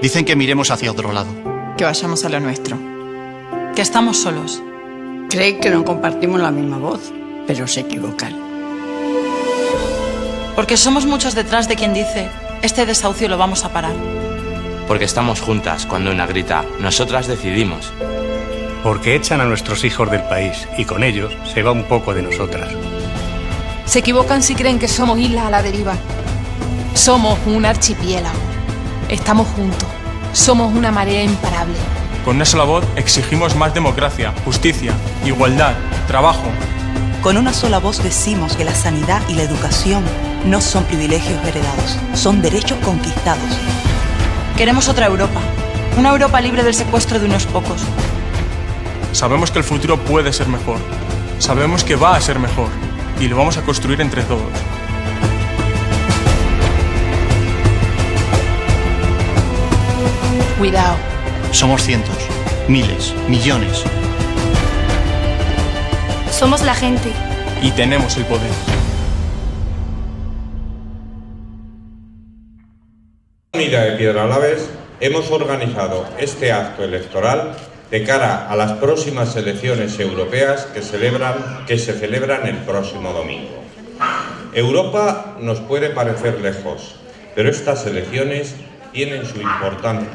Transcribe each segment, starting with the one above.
Dicen que miremos hacia otro lado. Que vayamos a lo nuestro. Que estamos solos. Creen que no compartimos la misma voz, pero se equivocan. Porque somos muchos detrás de quien dice: este desahucio lo vamos a parar. Porque estamos juntas cuando una grita: nosotras decidimos. Porque echan a nuestros hijos del país y con ellos se va un poco de nosotras. Se equivocan si creen que somos islas a la deriva. Somos un archipiélago. Estamos juntos. Somos una marea imparable. Con una sola voz exigimos más democracia, justicia, igualdad, trabajo. Con una sola voz decimos que la sanidad y la educación no son privilegios heredados, son derechos conquistados. Queremos otra Europa. Una Europa libre del secuestro de unos pocos. Sabemos que el futuro puede ser mejor. Sabemos que va a ser mejor. Y lo vamos a construir entre todos. Cuidado. Somos cientos, miles, millones. Somos la gente. Y tenemos el poder. Unidad de Piedralaves hemos organizado este acto electoral de cara a las próximas elecciones europeas que se celebran el próximo domingo. Europa nos puede parecer lejos, pero estas elecciones tienen su importancia.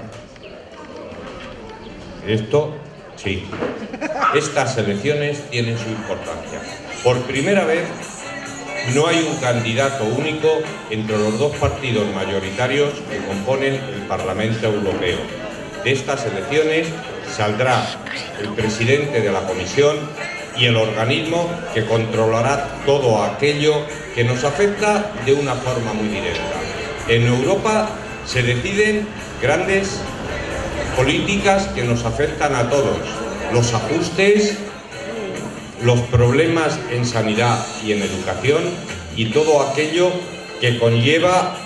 Estas elecciones tienen su importancia. Por primera vez no hay un candidato único entre los dos partidos mayoritarios que componen el Parlamento Europeo. De estas elecciones saldrá el presidente de la Comisión y el organismo que controlará todo aquello que nos afecta de una forma muy directa. En Europa se deciden grandes políticas que nos afectan a todos. Los ajustes, los problemas en sanidad y en educación y todo aquello que conlleva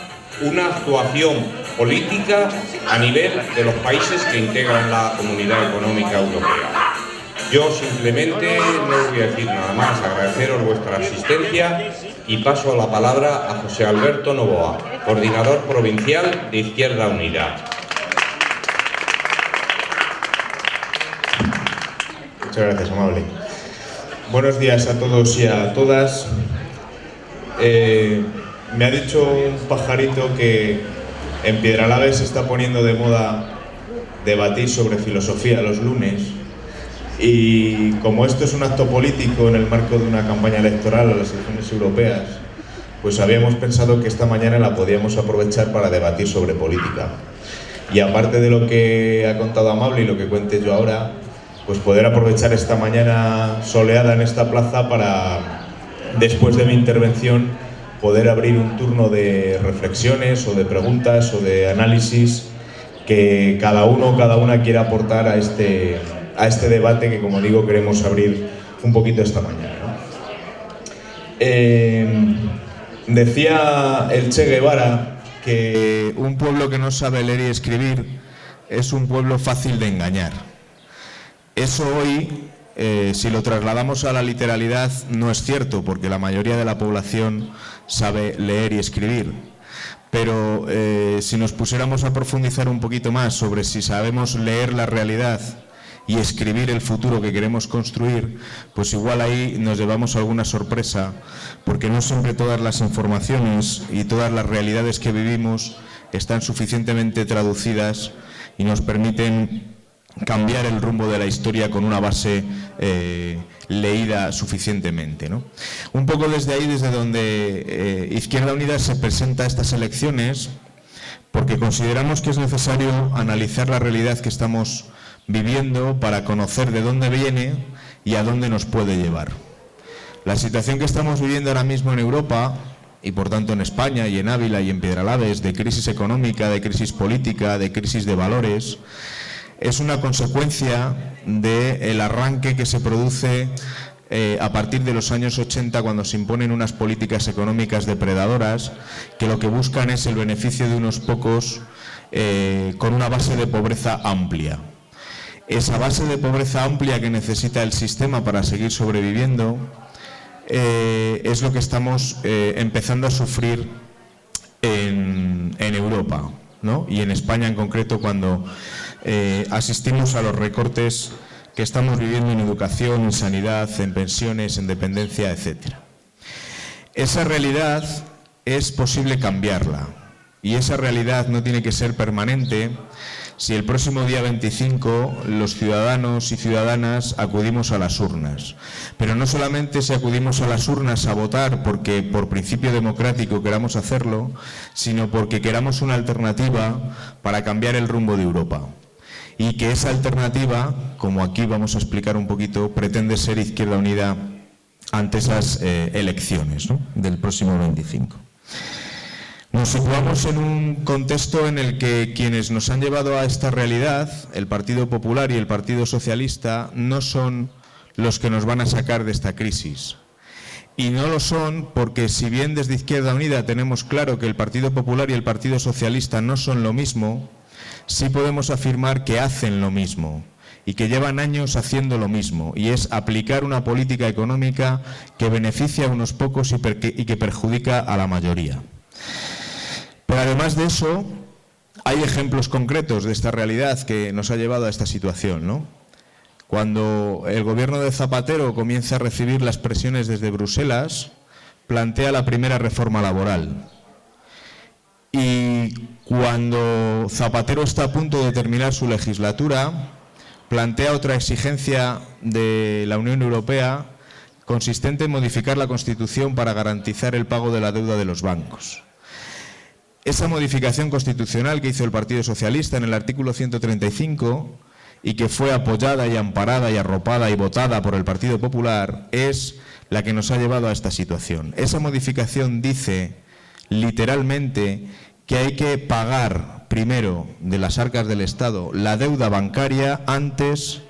una actuación política a nivel de los países que integran la Comunidad Económica Europea. Yo simplemente no voy a decir nada más, agradeceros vuestra asistencia y paso la palabra a José Alberto Novoa, coordinador provincial de Izquierda Unida. Muchas gracias, amable. Buenos días a todos y a todas. Me ha dicho un pajarito que en Piedralaves se está poniendo de moda debatir sobre filosofía los lunes, y como esto es un acto político en el marco de una campaña electoral a las elecciones europeas, pues habíamos pensado que esta mañana la podíamos aprovechar para debatir sobre política. Y aparte de lo que ha contado Amable y lo que cuente yo ahora, pues poder aprovechar esta mañana soleada en esta plaza para, después de mi intervención, poder abrir un turno de reflexiones o de preguntas o de análisis que cada uno o cada una quiera aportar a este debate que, como digo, queremos abrir un poquito esta mañana, ¿no? Decía el Che Guevara que un pueblo que no sabe leer y escribir es un pueblo fácil de engañar. Eso hoy, si lo trasladamos a la literalidad, no es cierto, porque la mayoría de la población sabe leer y escribir. Pero si nos pusiéramos a profundizar un poquito más sobre si sabemos leer la realidad y escribir el futuro que queremos construir, pues igual ahí nos llevamos alguna sorpresa, porque no siempre todas las informaciones y todas las realidades que vivimos están suficientemente traducidas y nos permiten cambiar el rumbo de la historia con una base leída suficientemente, ¿no? Un poco desde ahí, desde donde Izquierda Unida se presenta a estas elecciones, porque consideramos que es necesario analizar la realidad que estamos viviendo para conocer de dónde viene y a dónde nos puede llevar. La situación que estamos viviendo ahora mismo en Europa, y por tanto en España y en Ávila y en Piedralaves, de crisis económica, de crisis política, de crisis de valores, es una consecuencia del arranque que se produce a partir de los años 80, cuando se imponen unas políticas económicas depredadoras que lo que buscan es el beneficio de unos pocos con una base de pobreza amplia. Esa base de pobreza amplia que necesita el sistema para seguir sobreviviendo es lo que estamos empezando a sufrir en Europa. ¿no? Y en España en concreto cuando asistimos a los recortes que estamos viviendo en educación, en sanidad, en pensiones, en dependencia, etc. Esa realidad es posible cambiarla y esa realidad no tiene que ser permanente si el próximo día 25 los ciudadanos y ciudadanas acudimos a las urnas. Pero no solamente si acudimos a las urnas a votar porque por principio democrático queramos hacerlo, sino porque queramos una alternativa para cambiar el rumbo de Europa. Y que esa alternativa, como aquí vamos a explicar un poquito, pretende ser Izquierda Unida ante esas elecciones, ¿no?, del próximo 25. Nos situamos en un contexto en el que quienes nos han llevado a esta realidad, el Partido Popular y el Partido Socialista, no son los que nos van a sacar de esta crisis. Y no lo son porque, si bien desde Izquierda Unida tenemos claro que el Partido Popular y el Partido Socialista no son lo mismo, sí podemos afirmar que hacen lo mismo y que llevan años haciendo lo mismo, y es aplicar una política económica que beneficia a unos pocos y que perjudica a la mayoría. Pero además de eso, hay ejemplos concretos de esta realidad que nos ha llevado a esta situación, ¿no? Cuando el gobierno de Zapatero comienza a recibir las presiones desde Bruselas, plantea la primera reforma laboral. Y cuando Zapatero está a punto de terminar su legislatura, plantea otra exigencia de la Unión Europea consistente en modificar la Constitución para garantizar el pago de la deuda de los bancos. Esa modificación constitucional que hizo el Partido Socialista en el artículo 135 y que fue apoyada y amparada y arropada y votada por el Partido Popular es la que nos ha llevado a esta situación. Esa modificación dice literalmente que hay que pagar primero de las arcas del Estado la deuda bancaria antes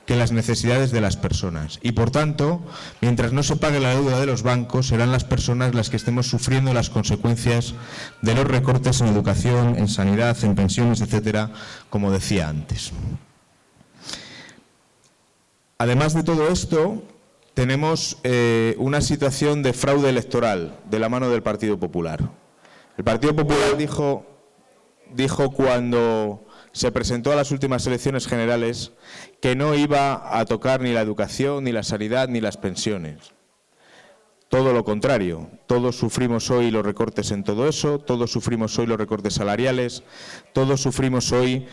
que las necesidades de las personas. Y por tanto, mientras no se pague la deuda de los bancos, serán las personas las que estemos sufriendo las consecuencias de los recortes en educación, en sanidad, en pensiones, etcétera, como decía antes. Además de todo esto, tenemos una situación de fraude electoral de la mano del Partido Popular. El Partido Popular dijo cuando se presentó a las últimas elecciones generales que no iba a tocar ni la educación, ni la sanidad, ni las pensiones. Todo lo contrario, todos sufrimos hoy los recortes en todo eso, todos sufrimos hoy los recortes salariales, todos sufrimos hoy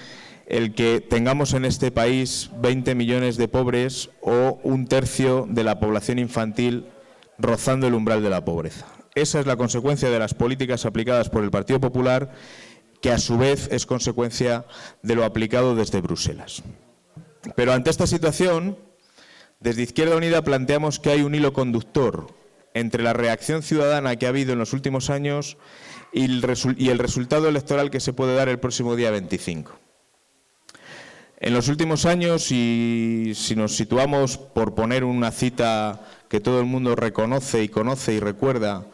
el que tengamos en este país 20 millones de pobres o un tercio de la población infantil rozando el umbral de la pobreza. Esa es la consecuencia de las políticas aplicadas por el Partido Popular, que a su vez es consecuencia de lo aplicado desde Bruselas. Pero ante esta situación, desde Izquierda Unida planteamos que hay un hilo conductor entre la reacción ciudadana que ha habido en los últimos años y el resultado electoral que se puede dar el próximo día 25. En los últimos años, y si nos situamos, por poner una cita que todo el mundo reconoce y conoce y recuerda,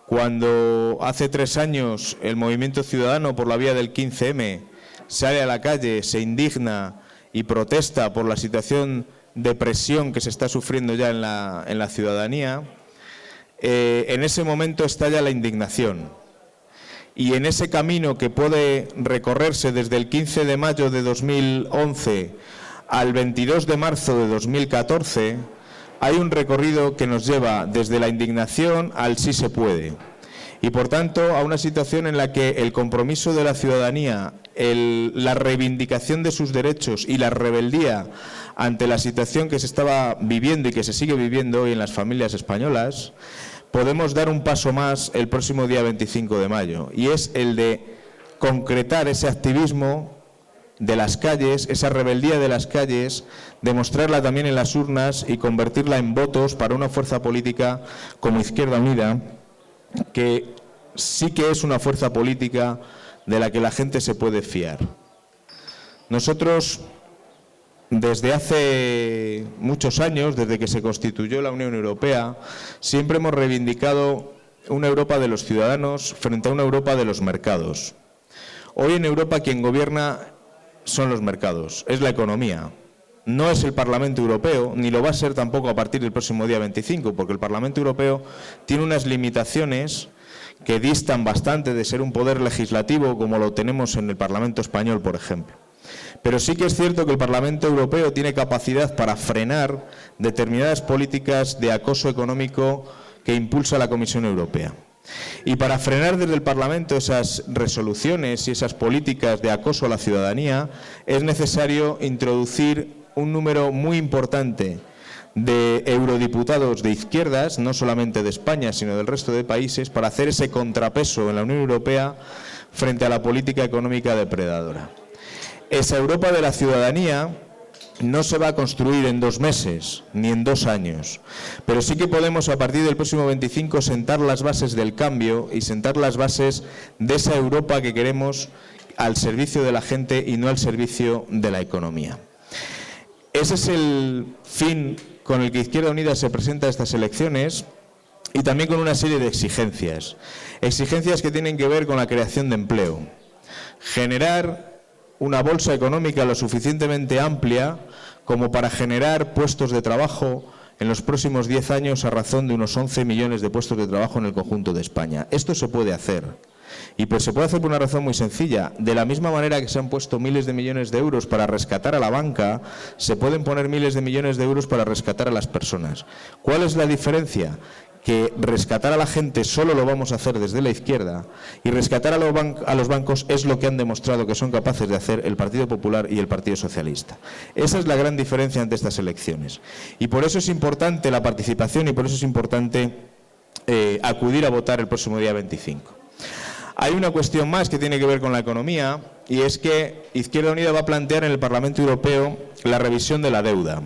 cuando hace 3 años el movimiento ciudadano por la vía del 15M sale a la calle, se indigna y protesta por la situación de presión que se está sufriendo ya en la ciudadanía, en ese momento estalla la indignación. Y en ese camino que puede recorrerse desde el 15 de mayo de 2011 al 22 de marzo de 2014, hay un recorrido que nos lleva desde la indignación al sí se puede. Y por tanto a una situación en la que el compromiso de la ciudadanía, la reivindicación de sus derechos y la rebeldía ante la situación que se estaba viviendo y que se sigue viviendo hoy en las familias españolas, podemos dar un paso más el próximo día 25 de mayo, y es el de concretar ese activismo de las calles, esa rebeldía de las calles, demostrarla también en las urnas y convertirla en votos para una fuerza política como Izquierda Unida, que sí que es una fuerza política de la que la gente se puede fiar. Nosotros, desde hace muchos años, desde que se constituyó la Unión Europea, siempre hemos reivindicado una Europa de los ciudadanos frente a una Europa de los mercados. Hoy en Europa quien gobierna son los mercados, es la economía. No es el Parlamento Europeo, ni lo va a ser tampoco a partir del próximo día 25, porque el Parlamento Europeo tiene unas limitaciones que distan bastante de ser un poder legislativo como lo tenemos en el Parlamento español, por ejemplo. Pero sí que es cierto que el Parlamento Europeo tiene capacidad para frenar determinadas políticas de acoso económico que impulsa la Comisión Europea. Y para frenar desde el Parlamento esas resoluciones y esas políticas de acoso a la ciudadanía es necesario introducir un número muy importante de eurodiputados de izquierdas, no solamente de España, sino del resto de países, para hacer ese contrapeso en la Unión Europea frente a la política económica depredadora. Esa Europa de la ciudadanía no se va a construir en 2 meses, ni en 2 años, pero sí que podemos a partir del próximo 25 sentar las bases del cambio y sentar las bases de esa Europa que queremos al servicio de la gente y no al servicio de la economía. Ese es el fin con el que Izquierda Unida se presenta a estas elecciones y también con una serie de exigencias. Exigencias que tienen que ver con la creación de empleo. Generar una bolsa económica lo suficientemente amplia como para generar puestos de trabajo en los próximos 10 años a razón de unos 11 millones de puestos de trabajo en el conjunto de España. Esto se puede hacer. Y pues se puede hacer por una razón muy sencilla. De la misma manera que se han puesto miles de millones de euros para rescatar a la banca, se pueden poner miles de millones de euros para rescatar a las personas. ¿Cuál es la diferencia? Que rescatar a la gente solo lo vamos a hacer desde la izquierda y rescatar a los bancos es lo que han demostrado que son capaces de hacer el Partido Popular y el Partido Socialista. Esa es la gran diferencia ante estas elecciones. Y por eso es importante la participación y por eso es importante acudir a votar el próximo día 25. Hay una cuestión más que tiene que ver con la economía y es que Izquierda Unida va a plantear en el Parlamento Europeo la revisión de la deuda.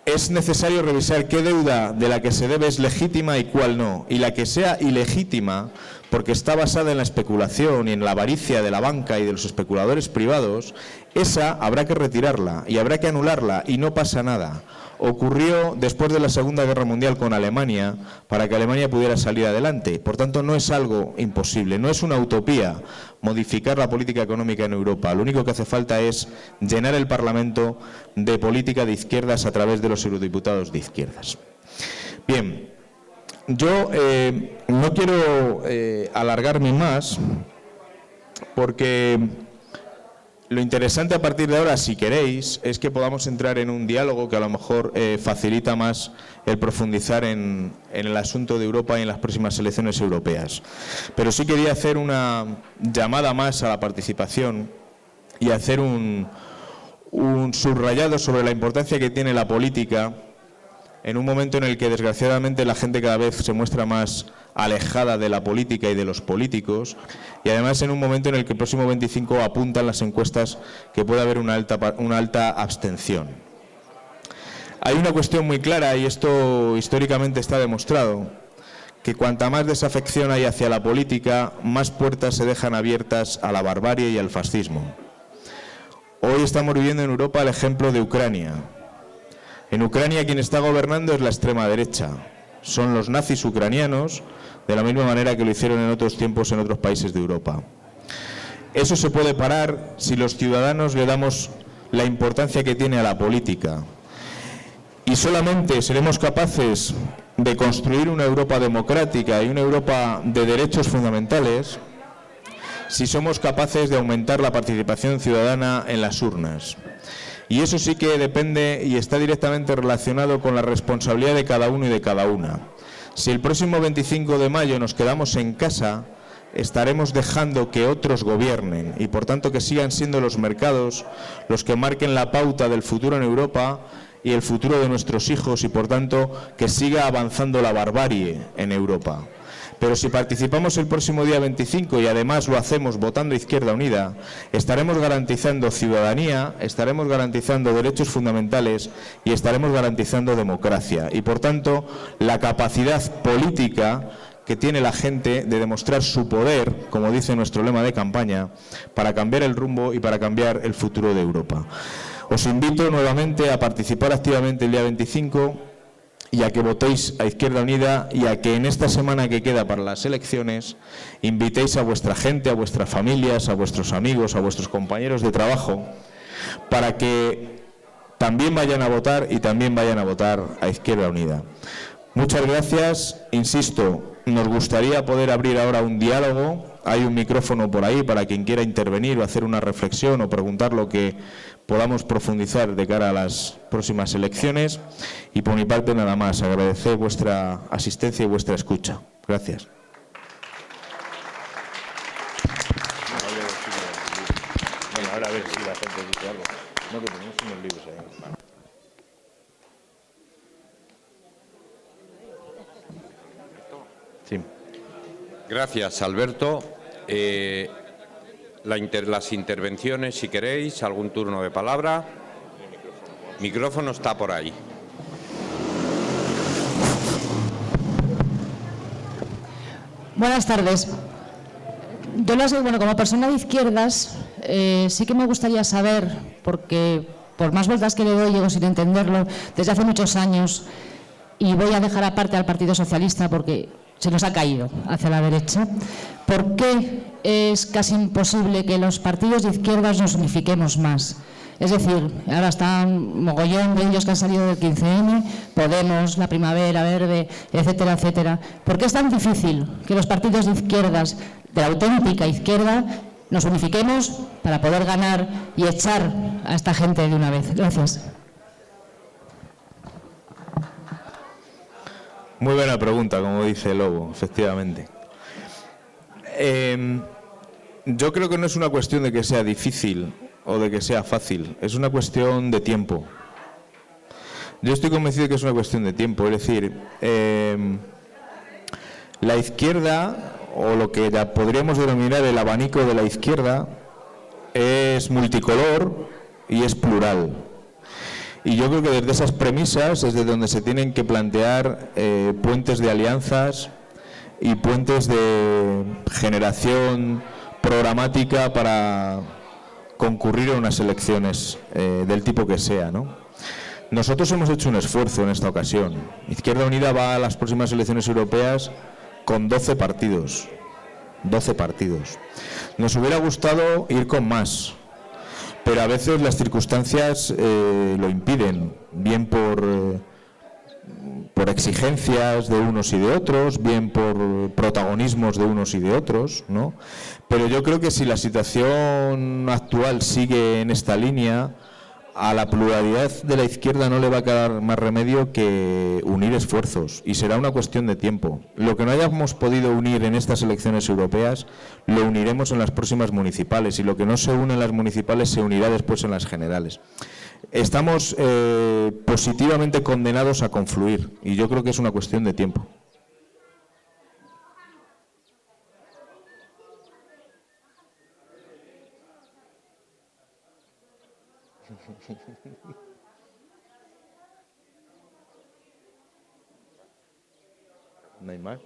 Es necesario revisar qué deuda de la que se debe es legítima y cuál no. Y la que sea ilegítima, porque está basada en la especulación y en la avaricia de la banca y de los especuladores privados, esa habrá que retirarla y habrá que anularla y no pasa nada. Ocurrió después de la Segunda Guerra Mundial con Alemania para que Alemania pudiera salir adelante. Por tanto, no es algo imposible, no es una utopía modificar la política económica en Europa. Lo único que hace falta es llenar el Parlamento de política de izquierdas a través de los eurodiputados de izquierdas. Bien, yo no quiero alargarme más porque lo interesante a partir de ahora, si queréis, es que podamos entrar en un diálogo que a lo mejor facilita más el profundizar en el asunto de Europa y en las próximas elecciones europeas. Pero sí quería hacer una llamada más a la participación y hacer un subrayado sobre la importancia que tiene la política en un momento en el que desgraciadamente la gente cada vez se muestra más alejada de la política y de los políticos, y además en un momento en el que el próximo 25 apuntan las encuestas que puede haber una alta abstención. Hay una cuestión muy clara, y esto históricamente está demostrado, que cuanta más desafección hay hacia la política, más puertas se dejan abiertas a la barbarie y al fascismo. Hoy estamos viviendo en Europa el ejemplo de Ucrania. En Ucrania quien está gobernando es la extrema derecha. Son los nazis ucranianos, de la misma manera que lo hicieron en otros tiempos en otros países de Europa. Eso se puede parar si los ciudadanos le damos la importancia que tiene a la política. Y solamente seremos capaces de construir una Europa democrática y una Europa de derechos fundamentales si somos capaces de aumentar la participación ciudadana en las urnas. Y eso sí que depende y está directamente relacionado con la responsabilidad de cada uno y de cada una. Si el próximo 25 de mayo nos quedamos en casa, estaremos dejando que otros gobiernen y por tanto que sigan siendo los mercados los que marquen la pauta del futuro en Europa y el futuro de nuestros hijos y por tanto que siga avanzando la barbarie en Europa. Pero si participamos el próximo día 25 y además lo hacemos votando Izquierda Unida, estaremos garantizando ciudadanía, estaremos garantizando derechos fundamentales y estaremos garantizando democracia. Y por tanto, la capacidad política que tiene la gente de demostrar su poder, como dice nuestro lema de campaña, para cambiar el rumbo y para cambiar el futuro de Europa. Os invito nuevamente a participar activamente el día 25 y a que votéis a Izquierda Unida y a que en esta semana que queda para las elecciones invitéis a vuestra gente, a vuestras familias, a vuestros amigos, a vuestros compañeros de trabajo para que también vayan a votar y también vayan a votar a Izquierda Unida. Muchas gracias, insisto, Nos gustaría poder abrir ahora un diálogo. Hay un micrófono por ahí para quien quiera intervenir o hacer una reflexión o preguntar lo que podamos profundizar de cara a las próximas elecciones. Y por mi parte nada más, agradecer vuestra asistencia y vuestra escucha. Gracias. Bueno, ahora a ver si la gente dice algo. No, que tenemos unos libros ahí. Sí. Gracias, Alberto. Las intervenciones, si queréis, algún turno de palabra. El micrófono está por ahí. Buenas tardes. Yo como persona de izquierdas, sí que me gustaría saber, porque por más vueltas que le doy, llego sin entenderlo desde hace muchos años, y voy a dejar aparte al Partido Socialista porque se nos ha caído hacia la derecha. ¿Por qué es casi imposible que los partidos de izquierdas nos unifiquemos más? Es decir, ahora están un mogollón de ellos que han salido del 15M, Podemos, la Primavera Verde, etcétera, etcétera. ¿Por qué es tan difícil que los partidos de izquierdas, de la auténtica izquierda, nos unifiquemos para poder ganar y echar a esta gente de una vez? Gracias. Muy buena pregunta, como dice Lobo, efectivamente. Yo creo que no es una cuestión de que sea difícil o de que sea fácil, es una cuestión de tiempo. Yo estoy convencido de que es una cuestión de tiempo, es decir, la izquierda, o lo que ya podríamos denominar el abanico de la izquierda, es multicolor y es plural. Y yo creo que desde esas premisas es de donde se tienen que plantear puentes de alianzas y puentes de generación programática para concurrir a unas elecciones del tipo que sea, ¿no? Nosotros hemos hecho un esfuerzo en esta ocasión. Izquierda Unida va a las próximas elecciones europeas con 12 partidos. 12 partidos. Nos hubiera gustado ir con más, pero a veces las circunstancias lo impiden, bien por exigencias de unos y de otros, bien por protagonismos de unos y de otros, ¿no? Pero yo creo que si la situación actual sigue en esta línea, a la pluralidad de la izquierda no le va a quedar más remedio que unir esfuerzos, y será una cuestión de tiempo. Lo que no hayamos podido unir en estas elecciones europeas, lo uniremos en las próximas municipales, y lo que no se une en las municipales se unirá después en las generales. Estamos positivamente condenados a confluir, y yo creo que es una cuestión de tiempo. ¿No hay más?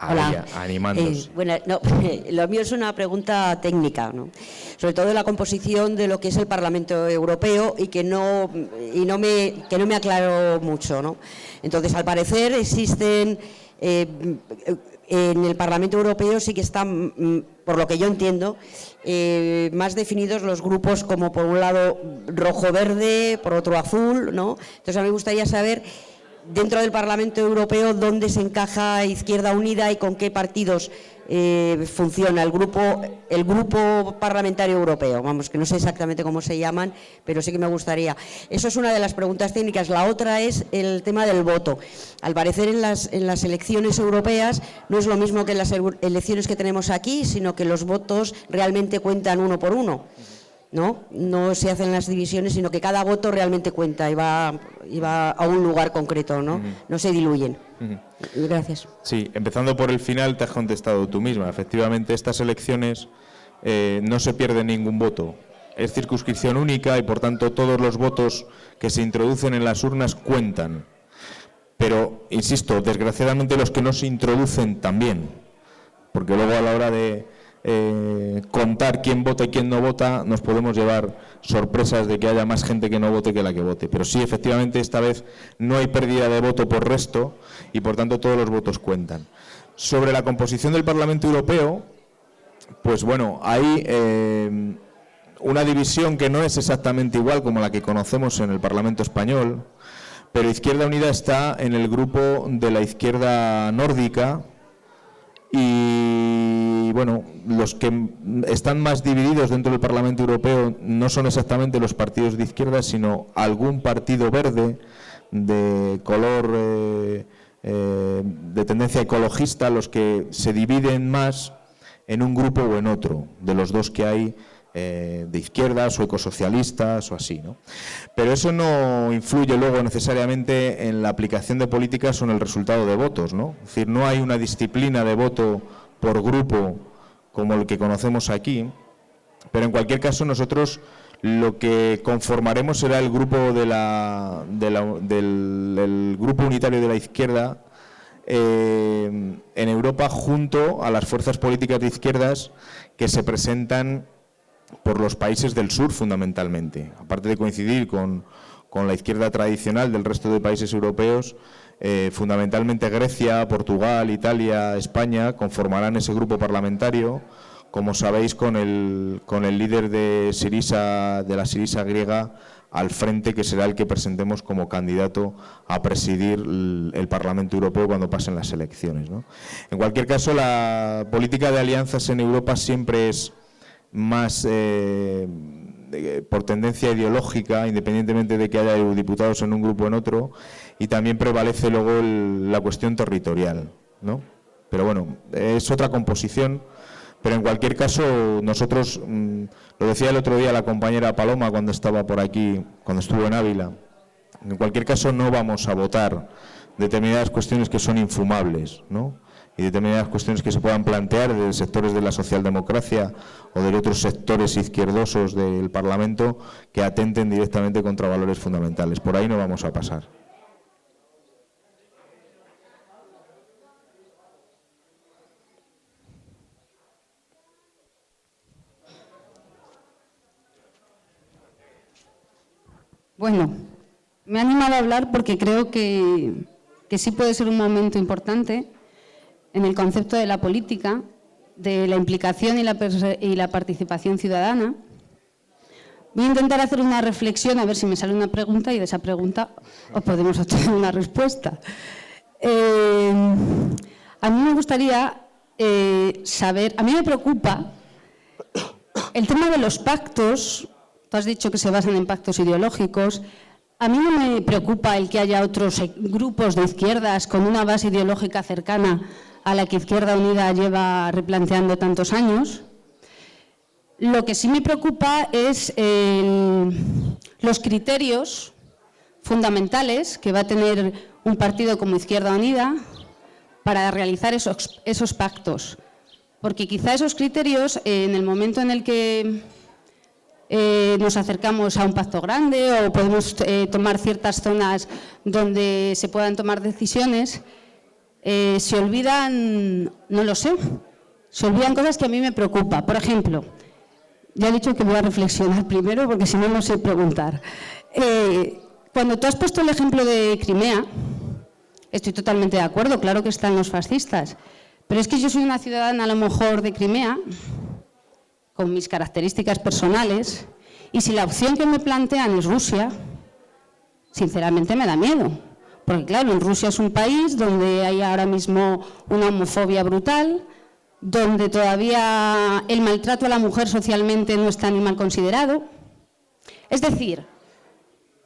Hola. Animándose. Bueno, no, lo mío es una pregunta técnica, ¿no? Sobre todo de la composición de lo que es el Parlamento Europeo y que no me aclaró mucho, ¿no? Entonces, al parecer existen en el Parlamento Europeo sí que están, por lo que yo entiendo, más definidos los grupos como por un lado rojo-verde, por otro azul, ¿no? Entonces, a mí me gustaría saber, dentro del Parlamento Europeo, dónde se encaja Izquierda Unida y con qué partidos funciona el grupo parlamentario europeo. Vamos, que no sé exactamente cómo se llaman, pero sí que me gustaría. Eso es una de las preguntas técnicas. La otra es el tema del voto. Al parecer en las elecciones europeas no es lo mismo que en las elecciones que tenemos aquí, sino que los votos realmente cuentan uno por uno. No se hacen las divisiones, sino que cada voto realmente cuenta y va a un lugar concreto, ¿no? No se diluyen. Gracias. Sí, empezando por el final, te has contestado tú misma. Efectivamente, estas elecciones no se pierde ningún voto. Es circunscripción única y, por tanto, todos los votos que se introducen en las urnas cuentan. Pero, insisto, desgraciadamente los que no se introducen también, porque luego a la hora de contar quién vota y quién no vota, nos podemos llevar sorpresas de que haya más gente que no vote que la que vote. Pero sí, efectivamente, esta vez no hay pérdida de voto por resto y, por tanto, todos los votos cuentan. Sobre la composición del Parlamento Europeo, pues bueno, hay una división que no es exactamente igual como la que conocemos en el Parlamento español, pero Izquierda Unida está en el grupo de la izquierda nórdica y, bueno, los que están más divididos dentro del Parlamento Europeo no son exactamente los partidos de izquierda, sino algún partido verde de color, de tendencia ecologista, los que se dividen más en un grupo o en otro, de los dos que hay, de izquierdas o ecosocialistas o así, ¿no? Pero eso no influye luego necesariamente en la aplicación de políticas o en el resultado de votos, ¿no? Es decir, no hay una disciplina de voto por grupo como el que conocemos aquí, pero en cualquier caso nosotros lo que conformaremos será el grupo del grupo unitario de la izquierda en Europa, junto a las fuerzas políticas de izquierdas que se presentan por los países del sur fundamentalmente. Aparte de coincidir con la izquierda tradicional del resto de países europeos, fundamentalmente Grecia, Portugal, Italia, España conformarán ese grupo parlamentario, como sabéis, con el líder de Syriza, de la Syriza griega, al frente, que será el que presentemos como candidato a presidir el Parlamento Europeo cuando pasen las elecciones, ¿no? En cualquier caso, la política de alianzas en Europa siempre es más por tendencia ideológica, independientemente de que haya eurodiputados en un grupo o en otro, y también prevalece luego la cuestión territorial, ¿no? Pero bueno, es otra composición, pero en cualquier caso nosotros, lo decía el otro día la compañera Paloma cuando estaba por aquí, cuando estuvo en Ávila, en cualquier caso no vamos a votar determinadas cuestiones que son infumables, ¿no? Y determinadas cuestiones que se puedan plantear de sectores de la socialdemocracia o de otros sectores izquierdosos del Parlamento que atenten directamente contra valores fundamentales. Por ahí no vamos a pasar. Bueno, me he animado a hablar porque creo que sí puede ser un momento importante en el concepto de la política, de la implicación y la participación ciudadana. Voy a intentar hacer una reflexión, a ver si me sale una pregunta, y de esa pregunta os podemos obtener una respuesta. A mí me gustaría saber, a mí me preocupa el tema de los pactos. Tú has dicho que se basan en pactos ideológicos. A mí no me preocupa el que haya otros grupos de izquierdas con una base ideológica cercana a la que Izquierda Unida lleva replanteando tantos años. Lo que sí me preocupa es los criterios fundamentales que va a tener un partido como Izquierda Unida para realizar esos pactos. Porque quizá esos criterios, en el momento en el que nos acercamos a un pacto grande o podemos tomar ciertas zonas donde se puedan tomar decisiones, se olvidan, no lo sé, se olvidan cosas que a mí me preocupan. Por ejemplo, ya he dicho que voy a reflexionar primero porque si no, no sé preguntar. Cuando tú has puesto el ejemplo de Crimea, estoy totalmente de acuerdo, claro que están los fascistas, pero es que yo soy una ciudadana a lo mejor de Crimea, con mis características personales, y si la opción que me plantean es Rusia, sinceramente me da miedo. Porque claro, en Rusia es un país donde hay ahora mismo una homofobia brutal, donde todavía el maltrato a la mujer socialmente no está ni mal considerado. Es decir,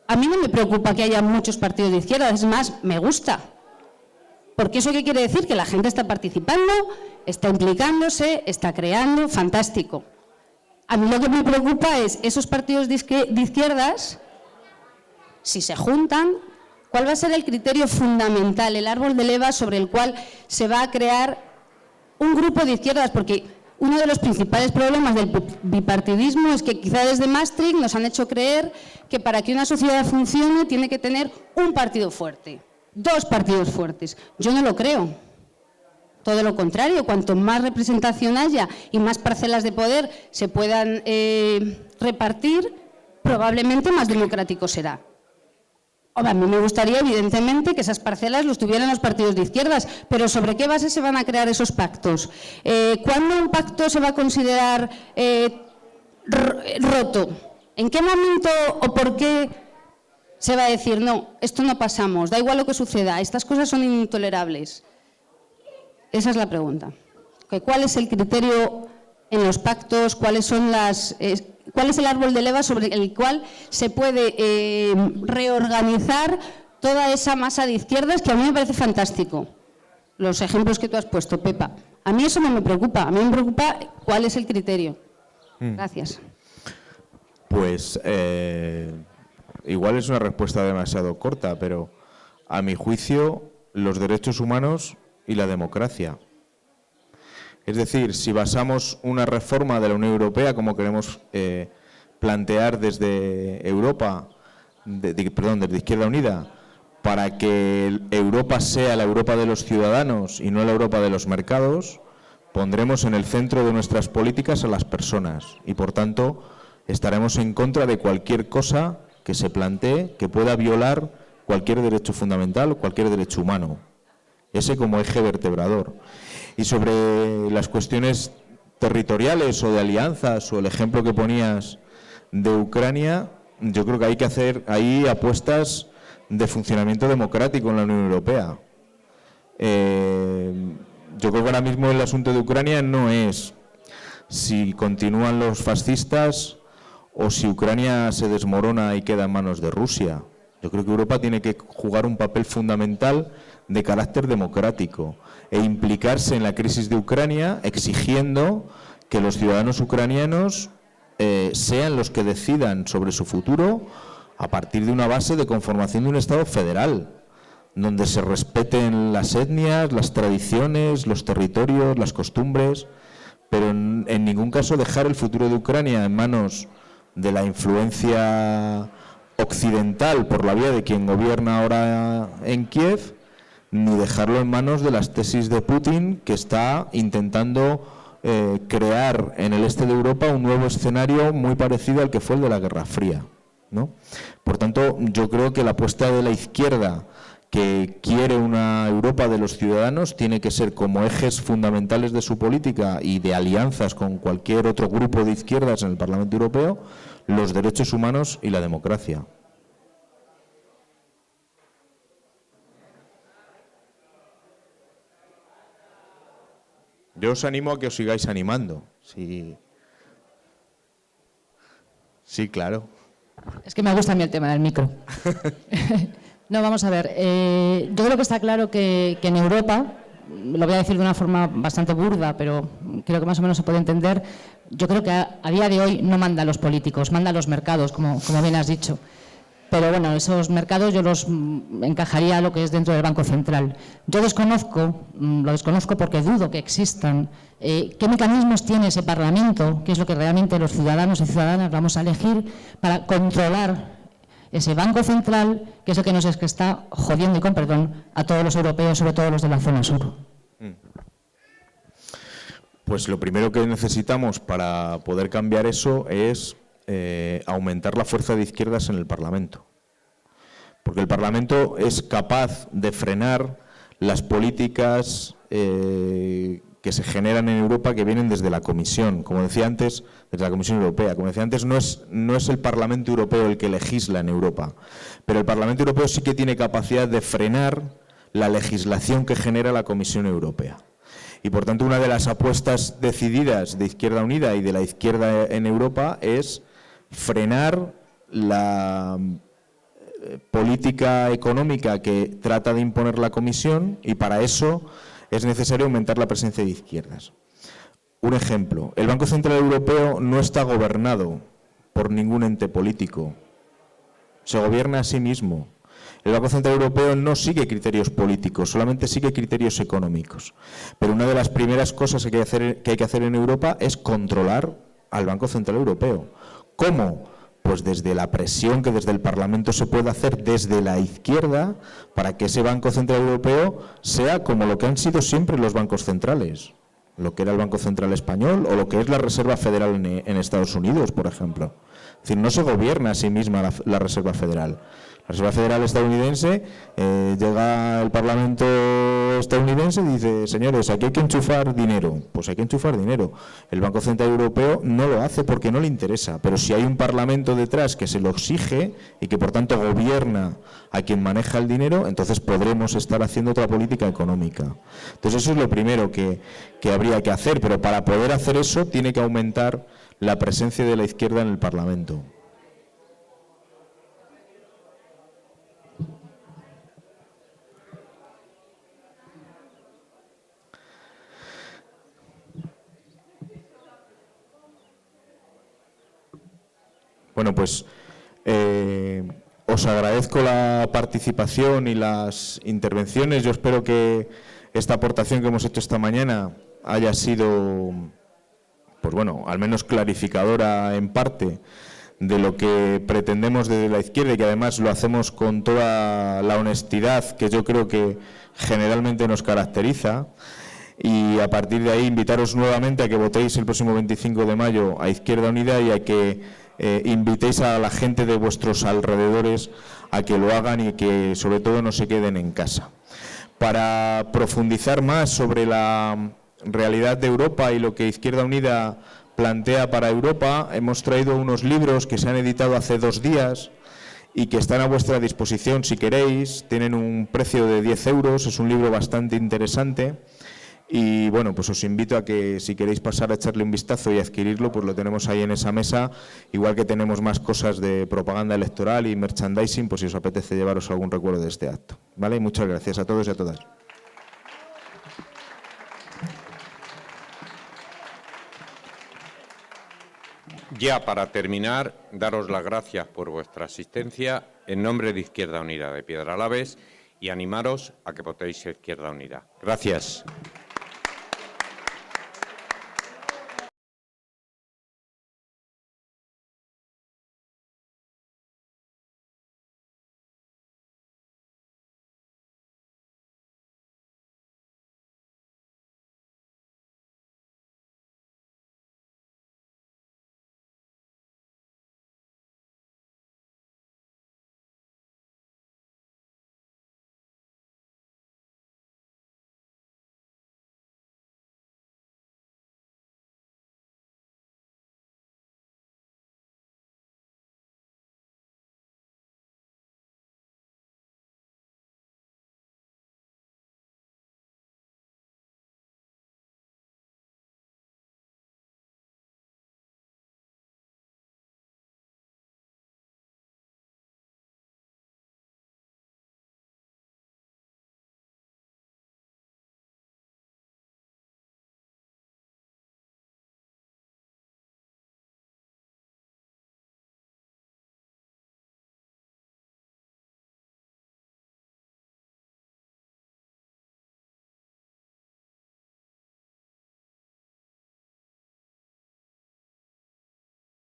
a mí no me preocupa que haya muchos partidos de izquierda, es más, me gusta. Porque ¿eso qué quiere decir? Que la gente está participando, está implicándose, está creando, fantástico. A mí lo que me preocupa es esos partidos de izquierdas, si se juntan, ¿cuál va a ser el criterio fundamental, el árbol de leva sobre el cual se va a crear un grupo de izquierdas? Porque uno de los principales problemas del bipartidismo es que quizá desde Maastricht nos han hecho creer que para que una sociedad funcione tiene que tener un partido fuerte, dos partidos fuertes. Yo no lo creo. Todo lo contrario, cuanto más representación haya y más parcelas de poder se puedan repartir, probablemente más democrático será. Ahora, a mí me gustaría, evidentemente, que esas parcelas los tuvieran los partidos de izquierdas, pero ¿sobre qué base se van a crear esos pactos? ¿Cuándo un pacto se va a considerar roto. ¿En qué momento o por qué se va a decir, no, esto no pasamos, da igual lo que suceda, estas cosas son intolerables? Esa es la pregunta. ¿Cuál es el criterio en los pactos? ¿Cuál es el árbol de leva sobre el cual se puede reorganizar toda esa masa de izquierdas, que a mí me parece fantástico? Los ejemplos que tú has puesto, Pepa. A mí eso no me preocupa. A mí me preocupa cuál es el criterio. Gracias. Pues igual es una respuesta demasiado corta, pero a mi juicio los derechos humanos y la democracia. Es decir, si basamos una reforma de la Unión Europea, como queremos plantear desde Europa, desde Izquierda Unida, para que Europa sea la Europa de los ciudadanos y no la Europa de los mercados, pondremos en el centro de nuestras políticas a las personas y, por tanto, estaremos en contra de cualquier cosa que se plantee que pueda violar cualquier derecho fundamental o cualquier derecho humano. Ese como eje vertebrador. Y sobre las cuestiones territoriales o de alianzas o el ejemplo que ponías de Ucrania, yo creo que hay que hacer ahí apuestas de funcionamiento democrático en la Unión Europea. Yo creo que ahora mismo el asunto de Ucrania no es si continúan los fascistas o si Ucrania se desmorona y queda en manos de Rusia. Yo creo que Europa tiene que jugar un papel fundamental de carácter democrático e implicarse en la crisis de Ucrania, exigiendo que los ciudadanos ucranianos sean los que decidan sobre su futuro a partir de una base de conformación de un Estado federal, donde se respeten las etnias, las tradiciones, los territorios, las costumbres, pero en ningún caso dejar el futuro de Ucrania en manos de la influencia occidental por la vía de quien gobierna ahora en Kiev, ni dejarlo en manos de las tesis de Putin, que está intentando crear en el este de Europa un nuevo escenario muy parecido al que fue el de la Guerra Fría, ¿no? Por tanto, yo creo que la apuesta de la izquierda, que quiere una Europa de los ciudadanos, tiene que ser como ejes fundamentales de su política y de alianzas con cualquier otro grupo de izquierdas en el Parlamento Europeo, los derechos humanos y la democracia. Yo os animo a que os sigáis animando. Sí, claro. Es que me gusta a mí el tema del micro. No, vamos a ver. Yo creo que está claro que en Europa, lo voy a decir de una forma bastante burda, pero creo que más o menos se puede entender, yo creo que a día de hoy no mandan los políticos, mandan los mercados, como bien has dicho. Pero bueno, esos mercados yo los encajaría a lo que es dentro del Banco Central. Yo lo desconozco porque dudo que existan. ¿Qué mecanismos tiene ese Parlamento? ¿Qué es lo que realmente los ciudadanos y ciudadanas vamos a elegir para controlar ese Banco Central, que es el que nos es que está jodiendo, y con perdón, a todos los europeos, sobre todo los de la zona sur? Pues lo primero que necesitamos para poder cambiar eso es aumentar la fuerza de izquierdas en el Parlamento. Porque el Parlamento es capaz de frenar las políticas que se generan en Europa, que vienen desde la Comisión, como decía antes, desde la Comisión Europea. Como decía antes, no es el Parlamento Europeo el que legisla en Europa, pero el Parlamento Europeo sí que tiene capacidad de frenar la legislación que genera la Comisión Europea. Y por tanto, una de las apuestas decididas de Izquierda Unida y de la izquierda en Europa es frenar la política económica que trata de imponer la Comisión, y para eso es necesario aumentar la presencia de izquierdas. Un ejemplo, el Banco Central Europeo no está gobernado por ningún ente político, se gobierna a sí mismo. El Banco Central Europeo no sigue criterios políticos, solamente sigue criterios económicos. Pero una de las primeras cosas que hay que hacer en Europa es controlar al Banco Central Europeo. ¿Cómo? Pues desde la presión que desde el Parlamento se puede hacer desde la izquierda para que ese Banco Central Europeo sea como lo que han sido siempre los bancos centrales, lo que era el Banco Central Español o lo que es la Reserva Federal en Estados Unidos, por ejemplo. Es Es decir, no se gobierna a sí misma la Reserva Federal. La Reserva Federal estadounidense, llega el Parlamento estadounidense y dice, señores, aquí hay que enchufar dinero. Pues hay que enchufar dinero. El Banco Central Europeo no lo hace porque no le interesa, pero si hay un Parlamento detrás que se lo exige y que por tanto gobierna a quien maneja el dinero, entonces podremos estar haciendo otra política económica. Entonces eso es lo primero que habría que hacer, pero para poder hacer eso tiene que aumentar la presencia de la izquierda en el Parlamento. Bueno, pues os agradezco la participación y las intervenciones. Yo espero que esta aportación que hemos hecho esta mañana haya sido, pues bueno, al menos clarificadora en parte de lo que pretendemos desde la izquierda y que además lo hacemos con toda la honestidad que yo creo que generalmente nos caracteriza. Y a partir de ahí invitaros nuevamente a que votéis el próximo 25 de mayo a Izquierda Unida y a que invitéis a la gente de vuestros alrededores a que lo hagan y que sobre todo no se queden en casa. Para profundizar más sobre la realidad de Europa y lo que Izquierda Unida plantea para Europa, hemos traído unos libros que se han editado hace 2 días y que están a vuestra disposición si queréis. Tienen un precio de 10 euros, es un libro bastante interesante. Y bueno, pues os invito a que si queréis pasar a echarle un vistazo y adquirirlo, pues lo tenemos ahí en esa mesa, igual que tenemos más cosas de propaganda electoral y merchandising, pues si os apetece llevaros algún recuerdo de este acto. ¿Vale? Muchas gracias a todos y a todas. Ya para terminar, daros las gracias por vuestra asistencia en nombre de Izquierda Unida de Piedralaves y animaros a que votéis Izquierda Unida. Gracias.